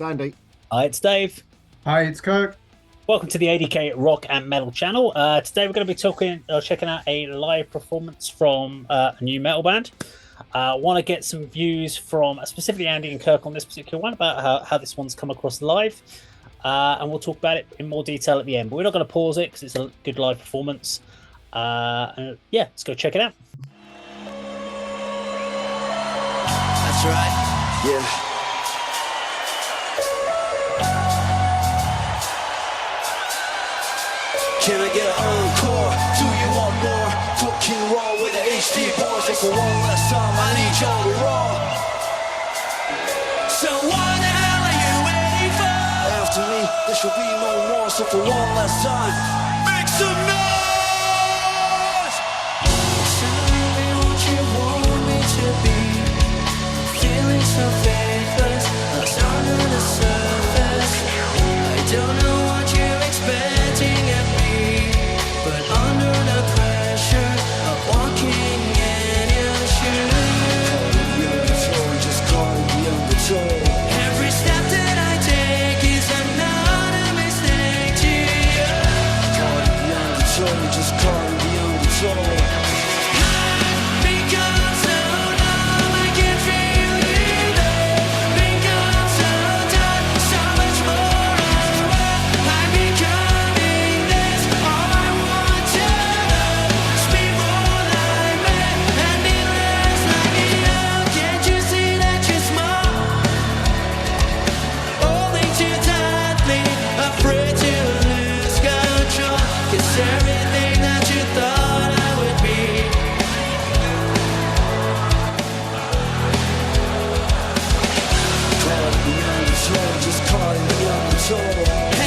It's Andy. Hi, it's Dave. Hi, it's Kirk. Welcome to the A.D.K Rock and Metal channel. Today we're going to be checking out a live performance from a new metal band. Want to get some views from specifically Andy and Kirk on this particular one about how this one's come across live. And we'll talk about it in more detail at the end. But we're not going to pause it because it's a good live performance. And yeah, let's go check it out. That's right. Yeah. Can I get an encore? Do you want more? Cooking raw with the HD boys. And for one last time, I need y'all to roar. So what the hell are you waiting for? After me, there should be no more. So for one last time, make some noise! Tell me what you want me to be. Feeling so faithless, lost under the surface. I don't know what you're expecting of me, but under the pressure of walking in your shoes, just caught in the undertow. Every step that I take is another mistake to you. Caught in the undertow, just caught in the undertow. I've become so numb, I can feel you there. Become so done, so much more aware. I'm becoming this, all I want to know. Speak more like me, and be less like you. Can't you see that you're small? Holding too tightly, afraid to lose control. 'Cause everything that you thought I would be, caught in the undertow, just caught in the undertow.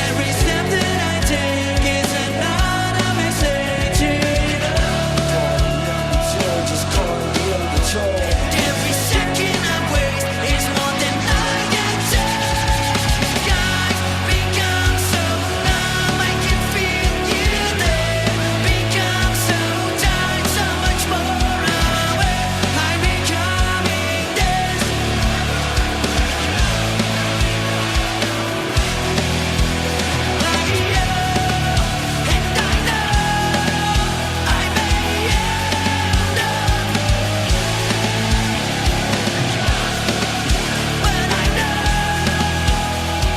Every step that I take is another mistake to you. Caught in the undertow, just caught in the undertow. Every second I waste is more than I can take. I've become so numb, I can feel you there. Become so tired, so much more aware. I'm becoming this. Like you, and I know I may end up, but I know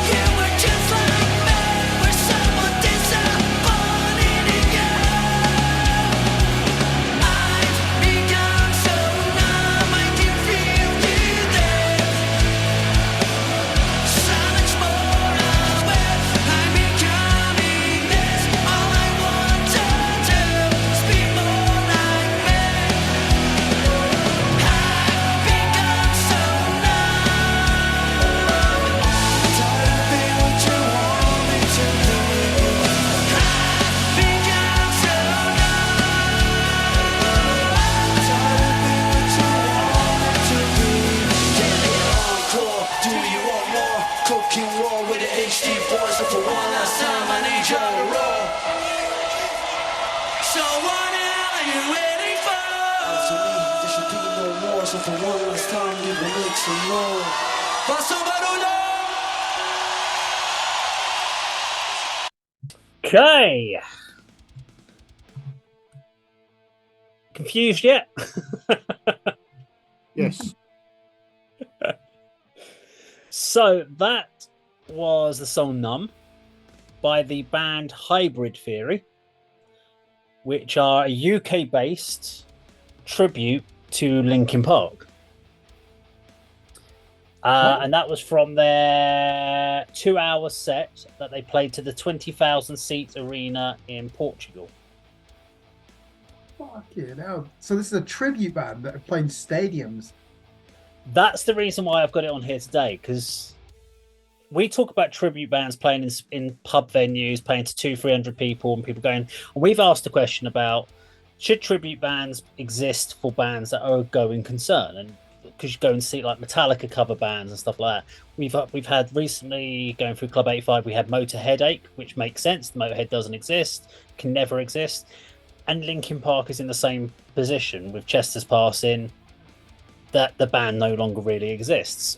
you were just like me. We're somewhat disappointed in you. I've become so numb, I can feel you there. So much more aware. I'm becoming this. All I want to do is be more like me. I've become so numb. Tired of being what you want me to be. I've become so numb. Tired of being what you want me to be. Can I get an encore? Do you want more? Cooking raw with the HD boys. And for one last time, I need y'all to roll. So what the hell are you waiting for? After me, there should be no more. So for one last time, we will make some noise. Paso Barulo! Okay. Confused yet? Yes. So that was the song Numb by the band Hybrid Theory, which are a UK-based tribute to Linkin Park. And that was from their 2-hour set that they played to the 20,000 seat arena in Portugal. Fucking hell. So this is a tribute band that are playing stadiums. That's the reason why I've got it on here today, because we talk about tribute bands playing in pub venues, playing to 200-300 people, and people going. And we've asked the question about should tribute bands exist for bands that are a going concern, and because you go and see like Metallica cover bands and stuff like that. We've had recently going through Club 85, we had Motorhead, which makes sense. Motorhead doesn't exist, can never exist, and Linkin Park is in the same position with Chester's passing. That the band no longer really exists.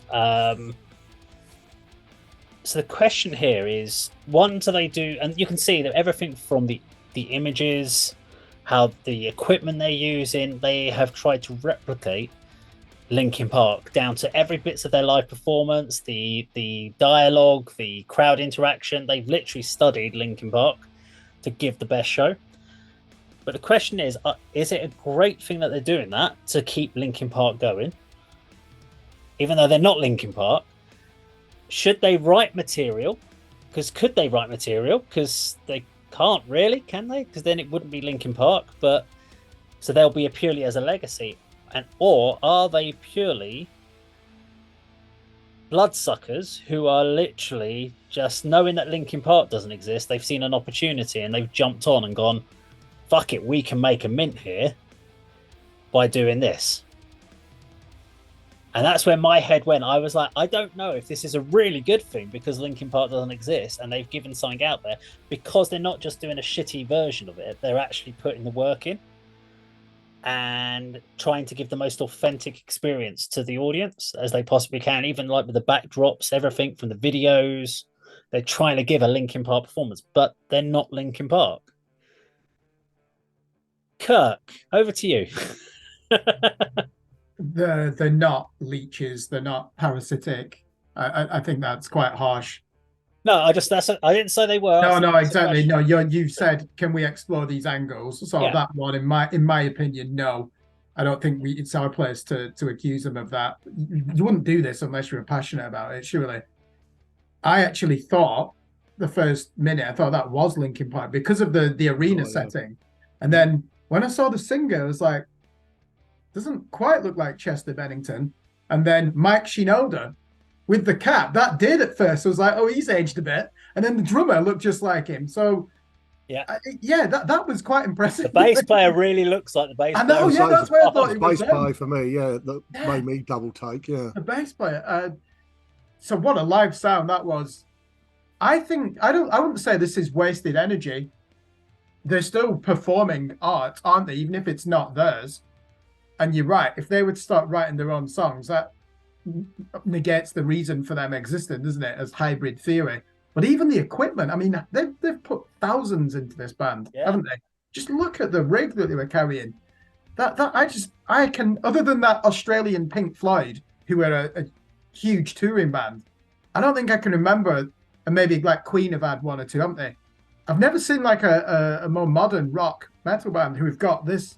So the question here is: one, do they do? And you can see that everything from the images, how the equipment they're using, they have tried to replicate Linkin Park down to every bits of their live performance, the dialogue, the crowd interaction. They've literally studied Linkin Park to give the best show. But the question is it a great thing that they're doing that to keep Linkin Park going? Even though they're not Linkin Park, should they write material? Because could they write material? Because they can't really, can they? Because then it wouldn't be Linkin Park. But so they'll be purely as a legacy, or are they purely bloodsuckers who are literally just knowing that Linkin Park doesn't exist? They've seen an opportunity and they've jumped on and gone, "Fuck it, we can make a mint here by doing this." And that's where my head went. I was like, I don't know if this is a really good thing because Linkin Park doesn't exist and they've given something out there, because they're not just doing a shitty version of it. They're actually putting the work in and trying to give the most authentic experience to the audience as they possibly can, even like with the backdrops, everything from the videos. They're trying to give a Linkin Park performance, but they're not Linkin Park. Kirk, over to you. They're not leeches. They're not parasitic. I think that's quite harsh. No, I didn't say they were. No, exactly. No, you said, can we explore these angles? So Yeah. that one, in my opinion, no. I don't think it's our place to accuse them of that. You wouldn't do this unless you were passionate about it, surely. I actually thought the first minute, I thought that was Linkin Park because of the arena setting. And then when I saw the singer, I was like, doesn't quite look like Chester Bennington. And then Mike Shinoda with the cap, that did at first. I was like, oh, he's aged a bit. And then the drummer looked just like him. So yeah, that was quite impressive. The bass player really looks like the bass player. I know, yeah, that's where I thought it was. Bass player for me, that made me double take, yeah. The bass player. So what a live sound that was. I wouldn't say this is wasted energy. They're still performing art, aren't they? Even if it's not theirs. And you're right, if they would start writing their own songs, that negates the reason for them existing, doesn't it, as hybrid theory? But even the equipment, I mean, they've put thousands into this band, haven't they? Just look at the rig that they were carrying. I can, other than that Australian Pink Floyd, who are a huge touring band, I don't think I can remember, and maybe like Queen have had one or two, haven't they? I've never seen like a more modern rock metal band who've got this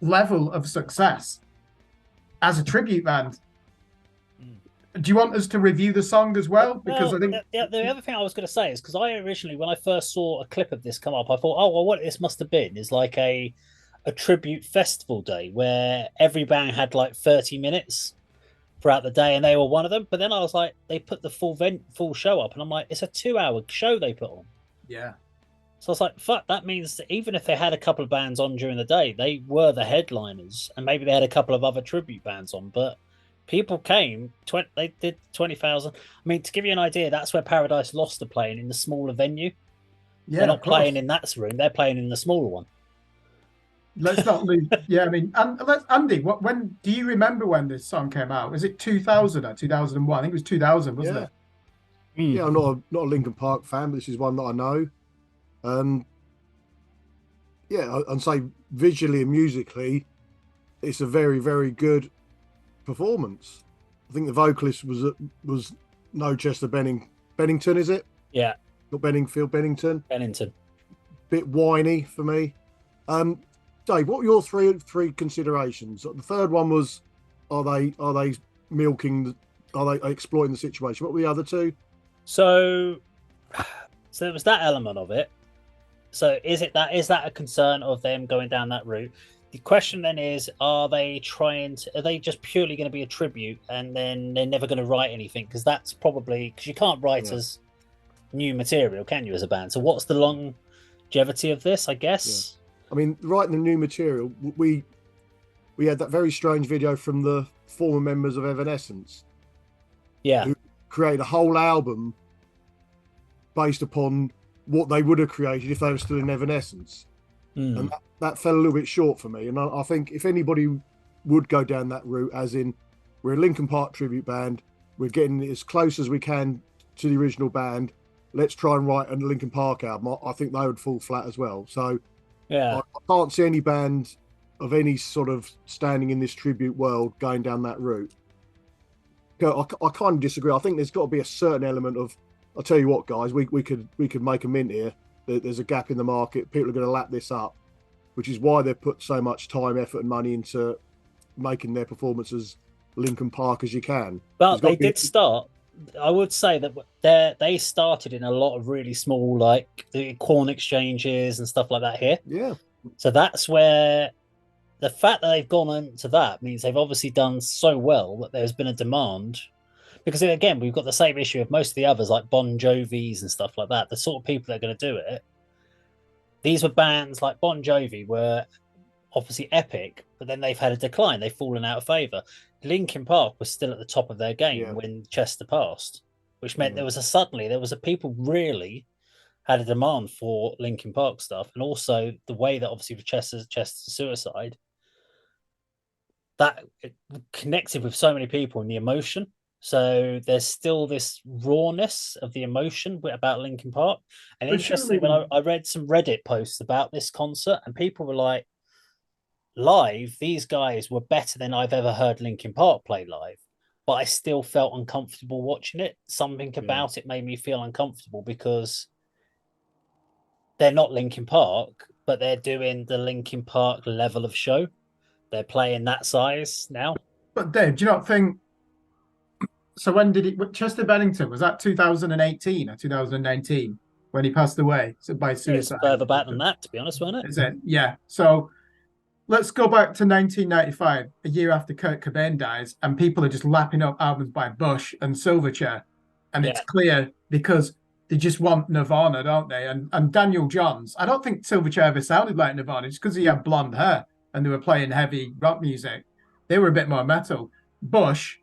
level of success as a tribute band. Do you want us to review the song as well? Because I think the other thing I was going to say is, because I originally, when I first saw a clip of this come up, I thought, oh, well, what this must have been is like a tribute festival day where every band had like 30 minutes throughout the day, and they were one of them. But then I was like, they put the full show up, and I'm like, it's a 2-hour show they put on. Yeah. So I was like, fuck, that means that even if they had a couple of bands on during the day, they were the headliners, and maybe they had a couple of other tribute bands on, but people came. They did 20,000. I mean, to give you an idea, that's where Paradise Lost are playing, in the smaller venue. Yeah, they're not playing in that room; they're playing in the smaller one. Let's not lose. Yeah, I mean, Andy, when do you remember when this song came out? Was it 2000 or 2001? I think it was 2000, wasn't it? Yeah, I'm not a Linkin Park fan, but this is one that I know. I'd say visually and musically, it's a very, very good performance. I think the vocalist was no Chester Bennington, is it? Yeah. Not Benningfield, Bennington. Bennington. Bit whiny for me. Dave, what were your three considerations? The third one was, are they exploiting the situation? What were the other two? So there was that element of it. So is that a concern of them going down that route? The question then is, are they just purely going to be a tribute, and then they're never going to write anything? Because that's probably, because you can't write as new material, can you, as a band? So what's the longevity of this, I guess? I mean, writing the new material, we had that very strange video from the former members of Evanescence. Yeah. Who created a whole album based upon what they would have created if they were still in Evanescence. And that fell a little bit short for me. And I think if anybody would go down that route, as in, we're a Linkin Park tribute band, we're getting as close as we can to the original band. Let's try and write a Linkin Park album. I think they would fall flat as well. So Yeah, I can't see any band of any sort of standing in this tribute world going down that route. I kind of disagree. I think there's got to be a certain element of, I'll tell you what, guys, we could make a mint here. There's a gap in the market. People are going to lap this up, which is why they've put so much time, effort, and money into making their performances Linkin Park as you can. but they did start. I would say that they started in a lot of really small, like the corn exchanges and stuff like that here. Yeah. So that's where the fact that they've gone into that means they've obviously done so well that there's been a demand. Because again, we've got the same issue of most of the others, like Bon Jovi's and stuff like that. The sort of people that are going to do it. These were bands like Bon Jovi were obviously epic, but then they've had a decline. They've fallen out of favour. Linkin Park was still at the top of their game when Chester passed, which meant there was people really had a demand for Linkin Park stuff, and also the way that obviously with Chester's suicide, that it connected with so many people and the emotion. So there's still this rawness of the emotion about Linkin Park. And interestingly, when I read some Reddit posts about this concert, and people were like, live, these guys were better than I've ever heard Linkin Park play live, but I still felt uncomfortable watching it. Something about it made me feel uncomfortable because they're not Linkin Park, but they're doing the Linkin Park level of show. They're playing that size now. But Dave, do you not think... So when did it... Chester Bennington, was that 2018 or 2019 when he passed away by suicide? It's further back than that, to be honest, wasn't it? Is it? Yeah. So... let's go back to 1995, a year after Kirk Cobain dies, and people are just lapping up albums by Bush and Silverchair. And it's clear because they just want Nirvana, don't they? And Daniel Johns, I don't think Silverchair ever sounded like Nirvana just because he had blonde hair and they were playing heavy rock music. They were a bit more metal. Bush,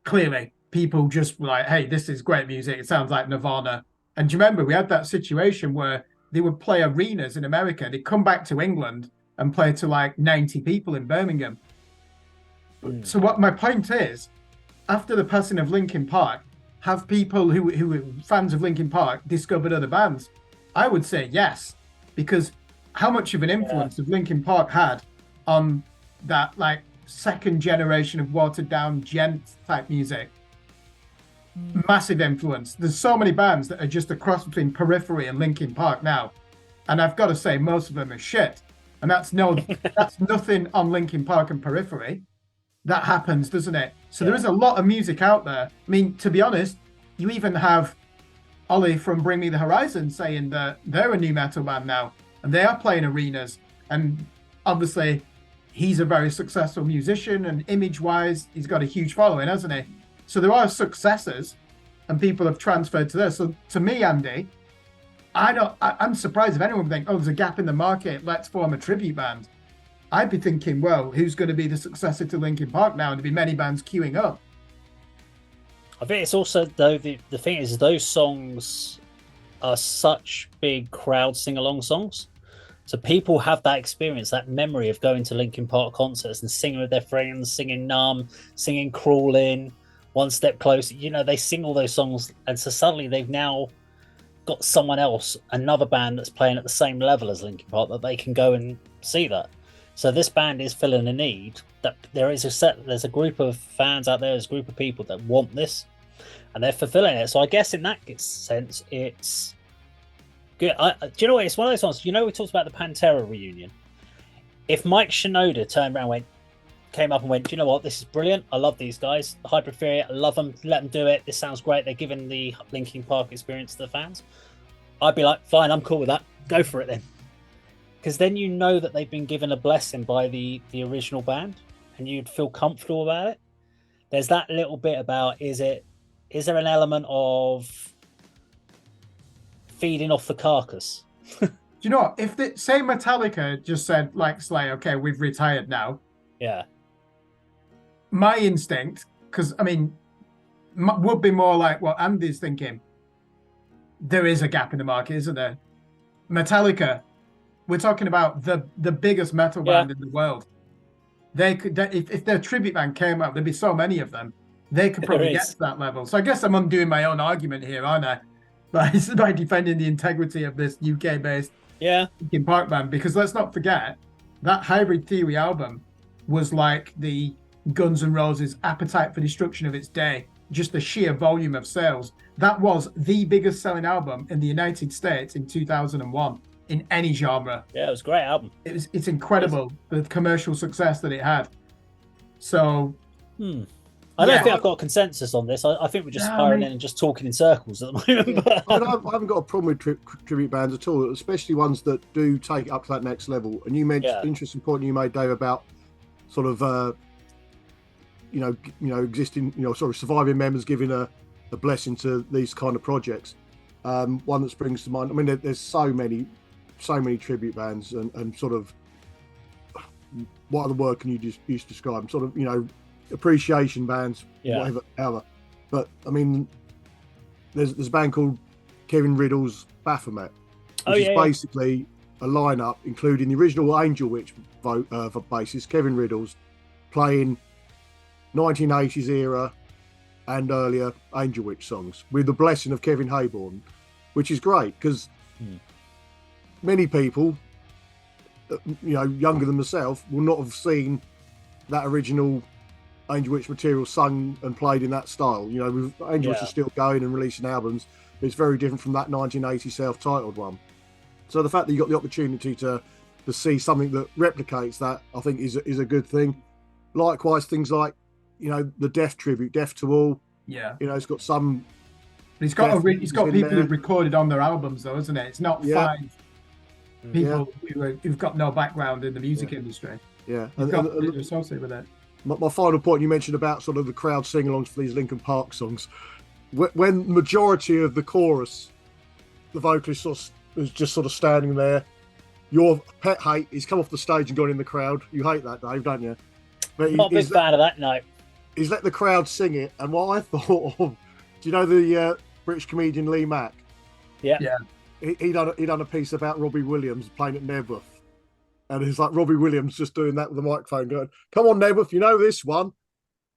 clearly, people just were like, hey, this is great music. It sounds like Nirvana. And do you remember we had that situation where they would play arenas in America. They'd come back to England and play to like 90 people in Birmingham. So what my point is, after the passing of Linkin Park, have people who were fans of Linkin Park discovered other bands? I would say yes, because how much of an influence have Linkin Park had on that like second generation of watered down gent type music? Massive influence. There's so many bands that are just a cross between Periphery and Linkin Park now. And I've got to say, most of them are shit. And that's nothing on Linkin Park and Periphery. That happens, doesn't it? So there is a lot of music out there. I mean, to be honest, you even have Ollie from Bring Me the Horizon saying that they're a new metal band now, and they are playing arenas. And obviously, he's a very successful musician, and image-wise, he's got a huge following, hasn't he? So there are successes, and people have transferred to this. So to me, Andy, I'm surprised if anyone would think, oh, there's a gap in the market, let's form a tribute band. I'd be thinking, well, who's going to be the successor to Linkin Park now? And there'd be many bands queuing up. I think it's also, though, the thing is, those songs are such big crowd sing-along songs. So people have that experience, that memory of going to Linkin Park concerts and singing with their friends, singing Numb, singing Crawling, One Step Closer. You know, they sing all those songs, and so suddenly they've now got someone else, another band that's playing at the same level as Linkin Park, that they can go and see that. So this band is filling a need. That there's a group of fans out there, there's a group of people that want this, and they're fulfilling it. So I guess in that sense, it's good. Do you know what? It's one of those ones. You know, we talked about the Pantera reunion. If Mike Shinoda turned around, came up and went, do you know what? This is brilliant. I love these guys. Hypertheory, I love them. Let them do it. This sounds great. They're giving the Linkin Park experience to the fans. I'd be like, fine, I'm cool with that. Go for it then. Because then you know that they've been given a blessing by the original band, and you'd feel comfortable about it. There's that little bit about, is there an element of feeding off the carcass? Do you know what? If say Metallica just said, like Slayer, okay, we've retired now. Yeah. My instinct, because I mean, would be more like what Andy's thinking. There is a gap in the market, isn't there? Metallica, we're talking about the biggest metal band in the world. They could, if their tribute band came out, there'd be so many of them. they could probably There get is. to that level. So I guess I'm undoing my own argument here, aren't I? By defending the integrity of this UK-based Linkin Park band, because let's not forget that Hybrid Theory album was like the Guns N' Roses Appetite for Destruction of its day. Just the sheer volume of sales. That was the biggest selling album in the United States in 2001 in any genre. Yeah, it was a great album. It's incredible, the commercial success that it had. So I don't think I've got a consensus on this. I think we're just spiraling in and just talking in circles at the moment. But... I haven't got a problem with tribute bands at all, especially ones that do take it up to that next level. And you mentioned interesting point you made, Dave, about sort of existing, sort of surviving members giving a blessing to these kind of projects. One that springs to mind. I mean, there's so many tribute bands, and sort of what other word can you just describe them? Sort of, appreciation bands, whatever. But I mean, there's a band called Kevin Riddle's Baphomet, which is basically a lineup including the original Angel Witch bassist Kevin Riddle's playing 1980s era and earlier Angel Witch songs with the blessing of Kevin Hayborn, which is great because many people, younger than myself, will not have seen that original Angel Witch material sung and played in that style. With Angel Witch is still going and releasing albums. It's very different from that 1980 self-titled one. So the fact that you got the opportunity to see something that replicates that, I think is a good thing. Likewise, things like the Deaf tribute, Deaf to All. Yeah, it's got some. He's got people who've recorded on their albums, though, isn't it? It's not 5 people who've got no background in the music industry. Yeah, you've got to associate with it. My final point, you mentioned about sort of the crowd sing-alongs for these Linkin Park songs. When majority of the chorus, the vocalist is just sort of standing there. Your pet hate is come off the stage and gone in the crowd. You hate that, Dave, don't you? But not a big fan of that, no. He's let the crowd sing it, and what I thought of, do you know the British comedian Lee Mack? Yeah. He done a piece about Robbie Williams playing at Nebworth. And it's like Robbie Williams just doing that with the microphone, going, "Come on, Nebworth, you know this one."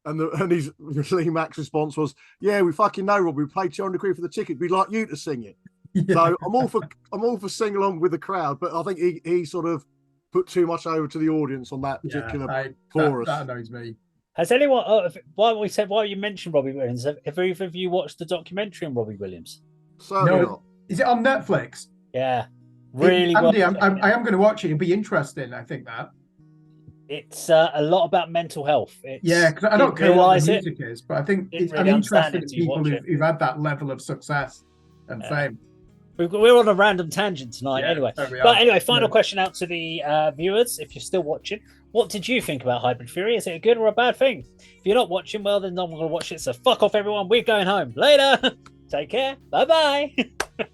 And his Lee Mack's response was, "Yeah, we fucking know, Robbie. We paid £200 for the ticket. We'd like you to sing it." Yeah. So I'm all for sing along with the crowd, but I think he sort of put too much over to the audience on that particular chorus. That annoys me. Has anyone? Why you mentioned Robbie Williams? Have either of you watched the documentary on Robbie Williams? Certainly not. Is it on Netflix? Yeah. Really, Andy, I am going to watch it. It'll be interesting. I think that it's a lot about mental health. Because I don't care what the music is, but I think I'm interested in people who've had that level of success and fame. We're on a random tangent tonight, anyway. But anyway, final question out to the viewers. If you're still watching, what did you think about Hybrid Theory? Is it a good or a bad thing? If you're not watching, well, then no one will watch it. So fuck off, everyone. We're going home. Later. Take care. Bye bye.